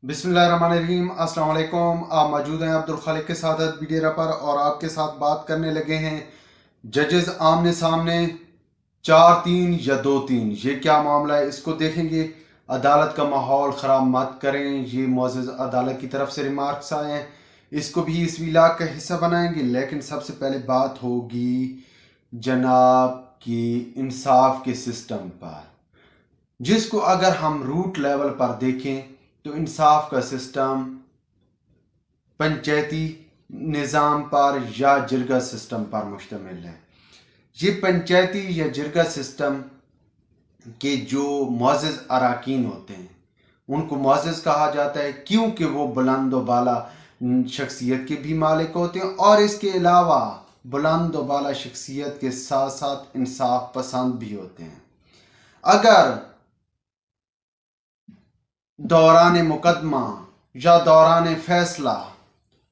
बिस्मिल्लाहिर्रहमानिर्रहीम। अस्सलाम वालेकुम। आप मौजूद हैं अब्दुल खालिक के साथ वीडियो पर और आपके साथ बात करने लगे हैं जजेस आमने सामने 4-3 या 2-3, ये क्या मामला है इसको देखेंगे। अदालत का माहौल ख़राब मत करें, ये मुअज़्ज़ज़ अदालत की तरफ से रिमार्क्स आए हैं, इसको भी इस व्लॉग का हिस्सा बनाएंगे। लेकिन सबसे पहले बात होगी जनाब की इंसाफ के सिस्टम पर, जिसको अगर हम रूट लेवल पर देखें तो इंसाफ का सिस्टम पंचायती निज़ाम पर या जिरगा सिस्टम पर मुश्तमिल है। ये पंचायती या जिरगा सिस्टम के जो मुअज़्ज़ज़ अरकान होते हैं उनको मुअज़्ज़ज़ कहा जाता है, क्योंकि वो बुलंद व बाला शख्सियत के भी मालिक होते हैं और इसके अलावा बुलंद व बाला शख्सियत के साथ साथ इंसाफ पसंद भी होते हैं। अगर दौरान मुकदमा या दौरान फैसला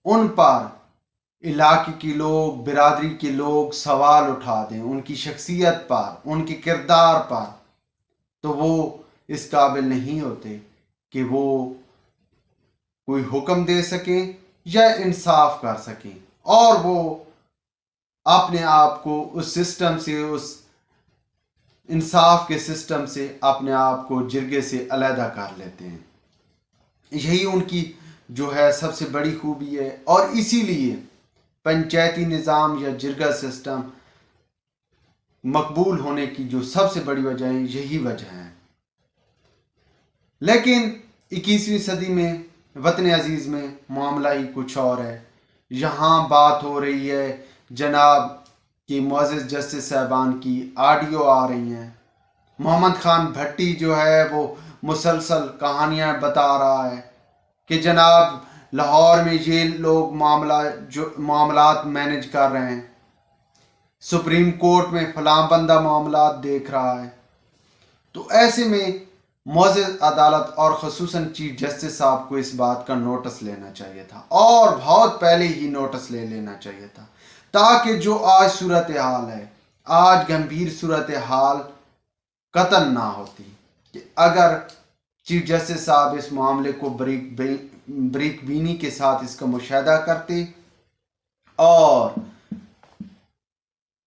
उन पर इलाके के लोग, बिरादरी के लोग सवाल उठा दें उनकी शख्सियत पर, उनके किरदार पर, तो वो इस काबिल नहीं होते कि वो कोई हुक्म दे सकें या इंसाफ कर सकें, और वो अपने आप को उस सिस्टम से, उस इंसाफ के सिस्टम से अपने आप को जिरगे से अलहदा कर लेते हैं। यही उनकी जो है सबसे बड़ी खूबी है और इसीलिए पंचायती निज़ाम या जिरगा सिस्टम मकबूल होने की जो सबसे बड़ी वजह है यही वजह है। लेकिन 21वीं सदी में वतन अजीज़ में मामला ही कुछ और है। यहाँ बात हो रही है जनाब कि मुअज़्ज़ज़ जस्टिस साहबान की ऑडियो आ रही हैं। मोहम्मद खान भट्टी जो है वो मुसलसल कहानियाँ बता रहा है कि जनाब लाहौर में ये लोग मामलात मैनेज कर रहे हैं, सुप्रीम कोर्ट में फलां बंदा मामलात देख रहा है। तो ऐसे में मुअज़्ज़ज़ अदालत और ख़ुसूसन चीफ जस्टिस साहब को इस बात का नोटिस लेना चाहिए था और बहुत पहले ही नोटिस ले लेना चाहिए था, ताकि जो आज सूरत हाल है, आज गंभीर सूरत हाल कतल ना होती। कि अगर चीफ जस्टिस साहब इस मामले को बरीक बीनी के साथ इसका मुशाहिदा करते और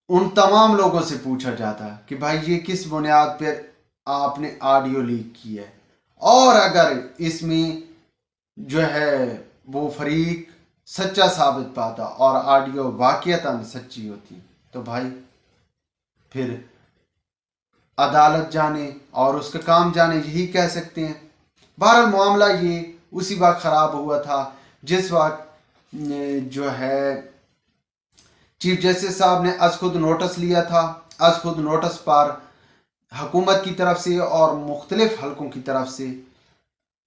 उन तमाम लोगों से पूछा जाता कि भाई ये किस बुनियाद पर आपने ऑडियो लीक की है, और अगर इसमें जो है वो फरीक सच्चा साबित पाता और ऑडियो वाकईतन सच्ची होती, तो भाई फिर अदालत जाने और उसका काम जाने, यही कह सकते हैं। बहरहाल मामला ये उसी वक्त ख़राब हुआ था जिस वक्त जो है चीफ जस्टिस साहब ने अज खुद नोटिस लिया था। अज खुद नोटिस पर हुकूमत की तरफ से और मुख्तलिफ हलकों की तरफ से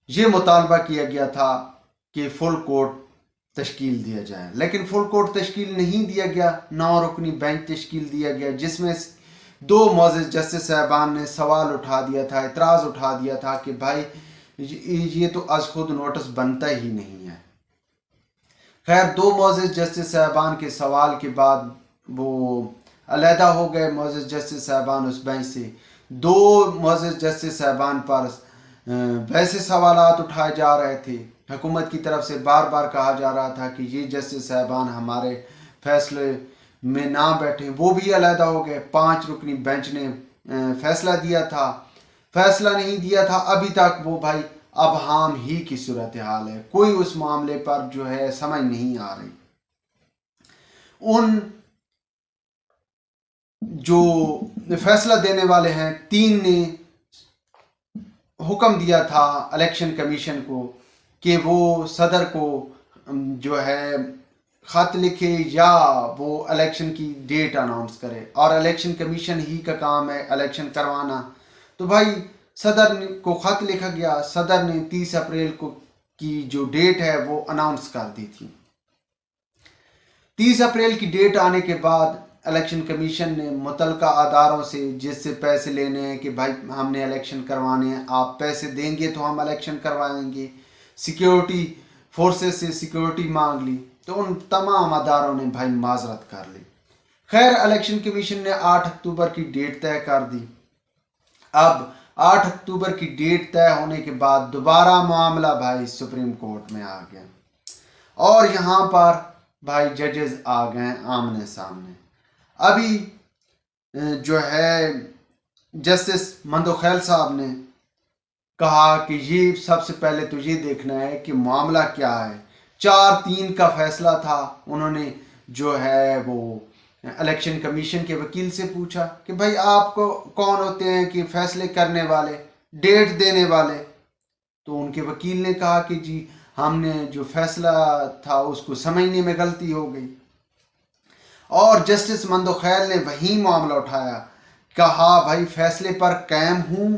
ये मुतालबा किया गया था कि फुल कोर्ट तश्कील दिया जाए, लेकिन फुल कोर्ट तश्कील नहीं दिया गया, 9 रुकनी बेंच तश्कील दिया गया, जिसमें 2 मुअज़्ज़ज़ जस्टिस साहबान ने सवाल उठा दिया था, इतराज़ उठा दिया था कि भाई ये तो अज खुद नोटिस बनता ही नहीं है। खैर 2 मुअज़्ज़ज़ जस्टिस साहबान के सवाल के बाद वो अलहदा हो गए। मुअज़्ज़ज़ जस्टिस साहबान उस बेंच से 2 मुअज़्ज़ज़ जस्टिस साहबान पर वैसे सवालात उठाए जा रहे थे। हुकूमत की तरफ से बार बार कहा जा रहा था कि ये जस्टिस साहबान हमारे फैसले में ना बैठे, वो भी अलहदा हो गए। 5 रुकनी बेंच ने फैसला दिया था, फैसला नहीं दिया था अभी तक, वो भाई अब हाम ही की सूरत हाल है। कोई उस मामले पर जो है समझ नहीं आ रही। उन जो फैसला देने वाले हैं 3 ने हुक्म दिया था इलेक्शन कमीशन को कि वो सदर को जो है ख़त लिखे या वो इलेक्शन की डेट अनाउंस करे, और इलेक्शन कमीशन ही का काम है इलेक्शन करवाना। तो भाई सदर को ख़त लिखा गया, सदर ने 30 अप्रैल को की जो डेट है वो अनाउंस कर दी थी। 30 अप्रैल की डेट आने के बाद इलेक्शन कमीशन ने मुतलका अदारों से जिससे पैसे लेने हैं कि भाई हमने इलेक्शन करवाने हैं, आप पैसे देंगे तो हम इलेक्शन करवाएंगे, सिक्योरिटी फोर्सेस से सिक्योरिटी मांग ली, तो उन तमाम अदारों ने भाई माजरत कर ली। खैर इलेक्शन कमीशन ने 8 अक्टूबर की डेट तय कर दी। अब 8 अक्टूबर की डेट तय होने के बाद दोबारा मामला भाई सुप्रीम कोर्ट में आ गया और यहाँ पर भाई जजेस आ गए आमने सामने। अभी जो है जस्टिस मंदोखैल साहब ने कहा कि ये सबसे पहले तो ये देखना है कि मामला क्या है। 4-3 का फैसला था। उन्होंने जो है वो इलेक्शन कमीशन के वकील से पूछा कि भाई आपको कौन होते हैं कि फैसले करने वाले, डेट देने वाले। तो उनके वकील ने कहा कि जी हमने जो फैसला था उसको समझने में गलती हो गई। और जस्टिस मंदोखैल ने वही मामला उठाया, कहा भाई फैसले पर कायम हूँ,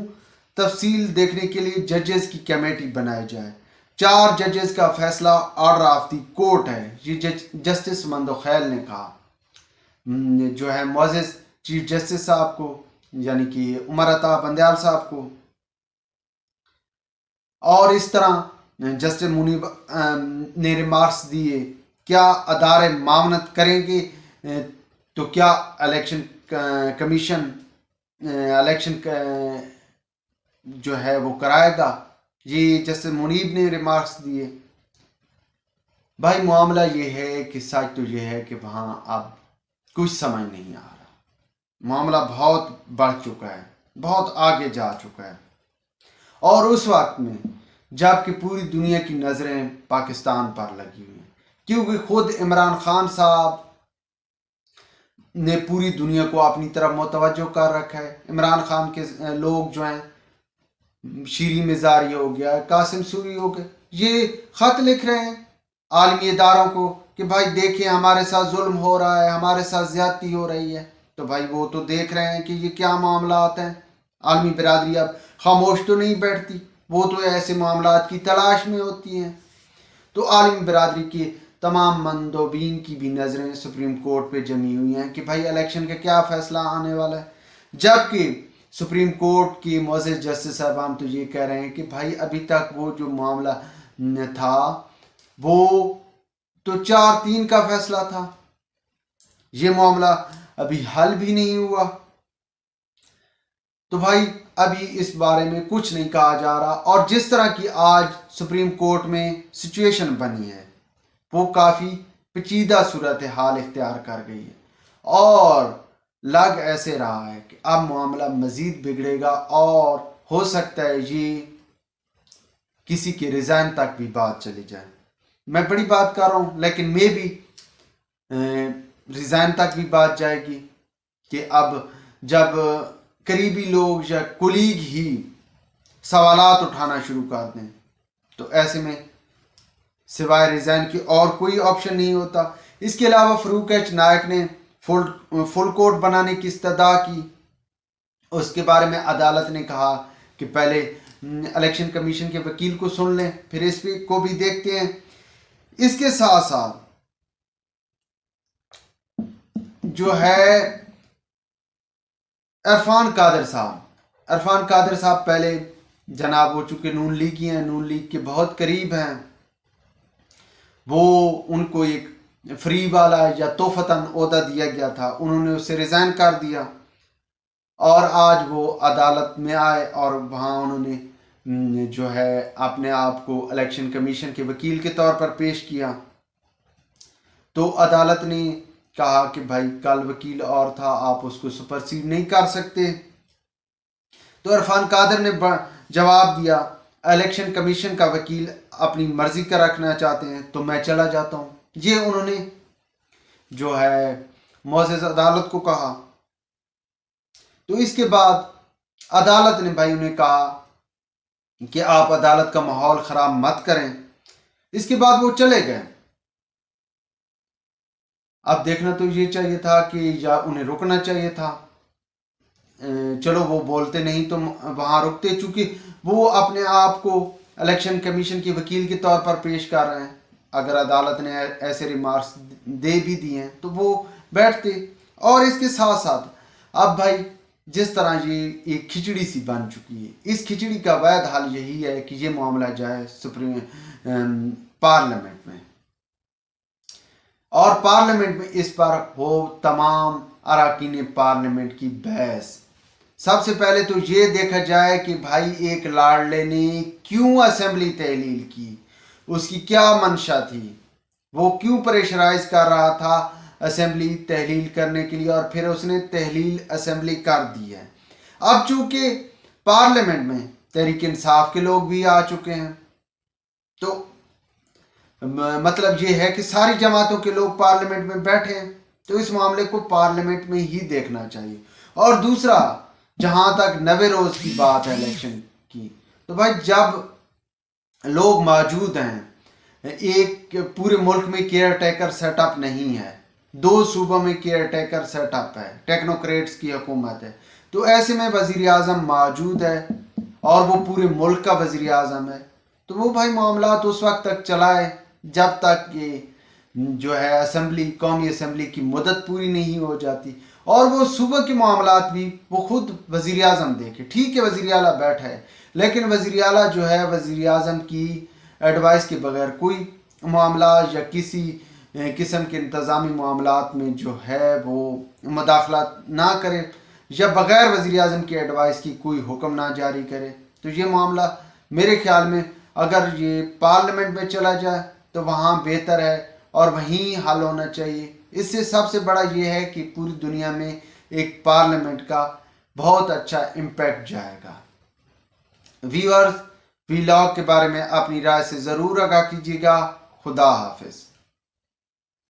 तफसील देखने के लिए जजेस की कमेटी बनाई जाए। 4 जजेस का फैसला ऑर्डर ऑफ द कोर्ट है, ये जस्टिस मंदोखैल ने कहा। जो है मोअज़्ज़ज़ चीफ जस्टिस साहब को यानी कि उमर अता बंदयाल साहब को, और इस तरह जस्टिस मुनीब ने रिमार्क्स दिए, क्या अदारे मामनत करेंगे तो क्या इलेक्शन कमीशन इलेक्शन जो है वो कराएगा। ये जस्टिस मुनीब ने रिमार्क्स दिए। भाई मामला ये है कि सच तो ये है कि वहाँ अब कुछ समझ नहीं आ रहा, मामला बहुत बढ़ चुका है, बहुत आगे जा चुका है। और उस वक्त में जबकि पूरी दुनिया की नज़रें पाकिस्तान पर लगी हुई हैं, क्योंकि खुद इमरान खान साहब ने पूरी दुनिया को अपनी तरफ मुतवज्जो कर रखा है। इमरान खान के लोग जो हैं, शीरी मिजारी हो गया, कासिम सूरी हो गए, ये ख़त लिख रहे हैं आलमी इदारों को कि भाई देखिए हमारे साथ जुल्म हो रहा है, हमारे साथ ज़्यादती हो रही है। तो भाई वो तो देख रहे हैं कि ये क्या मामला आते हैं। आलमी बिरादरी अब खामोश तो नहीं बैठती, वो तो ऐसे मामलात की तलाश में होती हैं। तो आलमी बिरादरी के तमाम मंदोबीन की भी नज़रें सुप्रीम कोर्ट पे जमी हुई हैं कि भाई इलेक्शन का क्या फ़ैसला आने वाला है। जबकि सुप्रीम कोर्ट के मोअज़्ज़ज़ जस्टिस साहबान तो ये कह रहे हैं कि भाई अभी तक वो जो मामला था वो तो 4-3 का फैसला था, ये मामला अभी हल भी नहीं हुआ। तो भाई अभी इस बारे में कुछ नहीं कहा जा रहा। और जिस तरह की आज सुप्रीम कोर्ट में सिचुएशन बनी है वो काफ़ी पेचीदा सूरत हाल इख्तियार कर गई है और लग ऐसे रहा है कि अब मामला मज़ीद बिगड़ेगा और हो सकता है ये किसी के रिज़ाइन तक भी बात चली जाए। मैं बड़ी बात कर रहा हूँ, लेकिन मे भी रिज़ाइन तक भी बात जाएगी कि अब जब करीबी लोग या कुलीग ही सवालात उठाना शुरू कर दें तो ऐसे में सिवाय रिज़ाइन के और कोई ऑप्शन नहीं होता। इसके अलावा फ़ारूक एच नायक ने फुल कोर्ट बनाने की इस्तदा की। उसके बारे में अदालत ने कहा कि पहले इलेक्शन कमीशन के वकील को सुन लें, फिर इस पे को भी देखते हैं। इसके साथ साथ जो है इरफान कादर साहब पहले जनाब हो चुके नून लीगी हैं, नून लीग के बहुत करीब हैं। वो उनको एक फ्री वाला या तोहफतन ओहदा दिया गया था, उन्होंने उससे रिज़ाइन कर दिया और आज वो अदालत में आए और वहाँ उन्होंने जो है अपने आप को इलेक्शन कमीशन के वकील के तौर पर पेश किया। तो अदालत ने कहा कि भाई कल वकील और था, आप उसको सुपरसीड नहीं कर सकते। तो इरफान कादर ने जवाब दिया, इलेक्शन कमीशन का वकील अपनी मर्जी का रखना चाहते हैं तो मैं चला जाता हूँ। ये उन्होंने जो है मोअज़्ज़ज़ अदालत को कहा। तो इसके बाद अदालत ने भाई उन्हें कहा कि आप अदालत का माहौल ख़राब मत करें। इसके बाद वो चले गए। अब देखना तो ये चाहिए था कि या उन्हें रुकना चाहिए था, चलो वो बोलते नहीं तो वहाँ रुकते, चूँकि वो अपने आप को इलेक्शन कमीशन के वकील के तौर पर पेश कर रहे हैं। अगर अदालत ने ऐसे रिमार्क्स दे भी दिए हैं तो वो बैठते। और इसके साथ साथ अब भाई जिस तरह ये एक खिचड़ी सी बन चुकी है, इस खिचड़ी का वैध हल यही है कि ये मामला जाए सुप्रीम पार्लियामेंट में और पार्लियामेंट में इस पर हो तमाम अरकान पार्लियामेंट की बहस। سب سے پہلے تو یہ دیکھا جائے کہ بھائی ایک لاڈلے نے کیوں اسمبلی تحلیل کی، اس کی کیا منشا تھی، وہ کیوں پریشرائز کر رہا تھا اسمبلی تحلیل کرنے کے لیے، اور پھر اس نے تحلیل اسمبلی کر دی ہے۔ اب چونکہ پارلیمنٹ میں تحریک انصاف کے لوگ بھی آ چکے ہیں، تو مطلب یہ ہے کہ ساری جماعتوں کے لوگ پارلیمنٹ میں بیٹھے ہیں، تو اس معاملے کو پارلیمنٹ میں ہی دیکھنا چاہیے۔ اور دوسرا، جہاں تک 90 روز کی بات ہے الیکشن کی، تو بھائی جب لوگ موجود ہیں، ایک پورے ملک میں کیئر ٹیکر سیٹ اپ نہیں ہے، 2 صوبوں میں کیئر ٹیکر سیٹ اپ ہے، ٹیکنوکریٹس کی حکومت ہے، تو ایسے میں وزیر اعظم موجود ہے اور وہ پورے ملک کا وزیر اعظم ہے، تو وہ بھائی معاملات اس وقت تک چلائے جب تک کہ جو ہے اسمبلی، قومی اسمبلی کی مدت پوری نہیں ہو جاتی۔ اور وہ صوبہ کے معاملات بھی وہ خود وزیر اعظم دیکھے، ٹھیک ہے وزیر اعلیٰ بیٹھا ہے، لیکن وزیر اعلیٰ جو ہے وزیر اعظم کی ایڈوائس کے بغیر کوئی معاملات یا کسی قسم کے انتظامی معاملات میں جو ہے وہ مداخلت نہ کرے، یا بغیر وزیر اعظم کی ایڈوائس کی کوئی حکم نہ جاری کرے۔ تو یہ معاملہ میرے خیال میں اگر یہ پارلیمنٹ میں چلا جائے تو وہاں بہتر ہے اور وہیں حل ہونا چاہیے۔ اس سے سب سے بڑا یہ ہے کہ پوری دنیا میں ایک پارلیمنٹ کا بہت اچھا امپیکٹ جائے گا۔ ویورز، وی لاگ کے بارے میں اپنی رائے سے ضرور آگاہ کیجیے گا۔ خدا حافظ۔